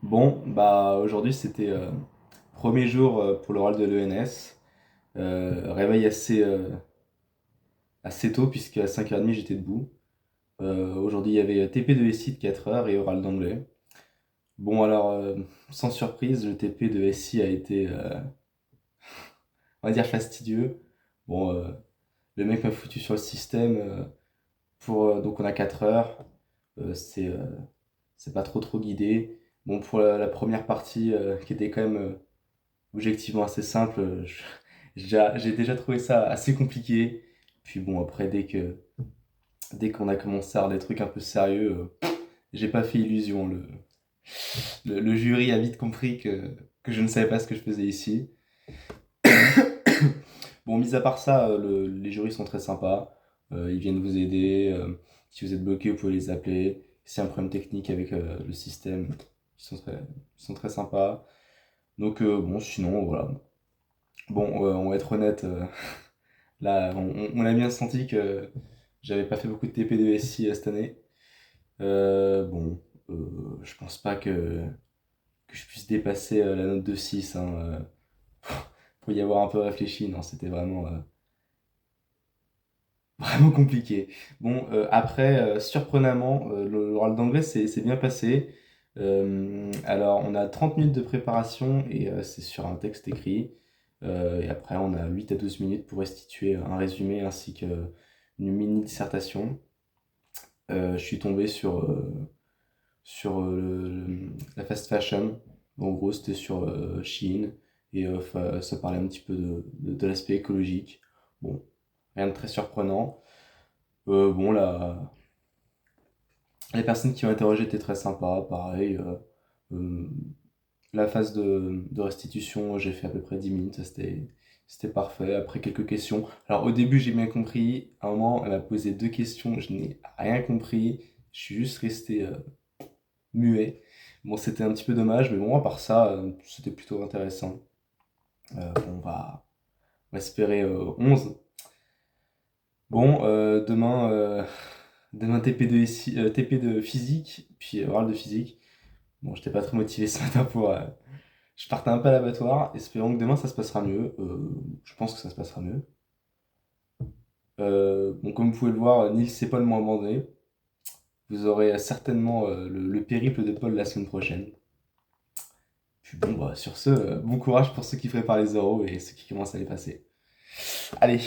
Bon, bah aujourd'hui c'était premier jour pour l'oral de l'ENS. Réveil assez tôt puisque à 5h30 j'étais debout. Aujourd'hui il y avait TP de SI de 4 heures et oral d'anglais. Bon alors, sans surprise, le TP de SI a été, on va dire, fastidieux. Bon, le mec m'a foutu sur le système donc on a 4 heures. Euh, c'est euh, c'est pas trop guidé. Bon, pour la première partie qui était quand même objectivement assez simple. J'ai déjà trouvé ça assez compliqué. Puis bon, après, dès qu'on a commencé à avoir des trucs un peu sérieux, j'ai pas fait illusion. Le jury a vite compris que je ne savais pas ce que je faisais ici. Bon, mis à part ça, les jurys sont très sympas. Ils viennent vous aider. Si vous êtes bloqué, vous pouvez les appeler. Si y a un problème technique avec le système, ils sont très sympas. Donc, bon, sinon, voilà. Bon, on va être honnête. Là, on a bien senti que j'avais pas fait beaucoup de TP de SI cette année. Bon, je pense pas que je puisse dépasser la note de 6, hein, pour y avoir un peu réfléchi. Non, c'était vraiment, vraiment compliqué. Bon, après, surprenamment, l'oral d'anglais c'est bien passé. Alors, on a 30 minutes de préparation et c'est sur un texte écrit. Et après, on a 8 à 12 minutes pour restituer un résumé ainsi qu'une mini dissertation. Je suis tombé sur la fast fashion. En gros, c'était sur Shein et ça parlait un petit peu de l'aspect écologique. Bon, rien de très surprenant. Bon, les personnes qui ont interrogé étaient très sympas, pareil. Euh, la phase de restitution, j'ai fait à peu près 10 minutes, ça c'était parfait. Après quelques questions. Alors au début, j'ai bien compris. À un moment, elle m'a posé deux questions, je n'ai rien compris. Je suis juste resté muet. Bon, c'était un petit peu dommage, mais bon, à part ça, c'était plutôt intéressant. Bon, on va espérer 11. Bon, demain TP de physique, puis oral de physique. Bon, j'étais pas très motivé ce matin pour. Je partais un peu à l'abattoir, espérons que demain ça se passera mieux. Je pense que ça se passera mieux. Bon, comme vous pouvez le voir, Nils et Paul m'ont abandonné. Vous aurez certainement le périple de Paul la semaine prochaine. Puis bon, bah, sur ce, bon courage pour ceux qui préparent les euros et ceux qui commencent à les passer. Allez,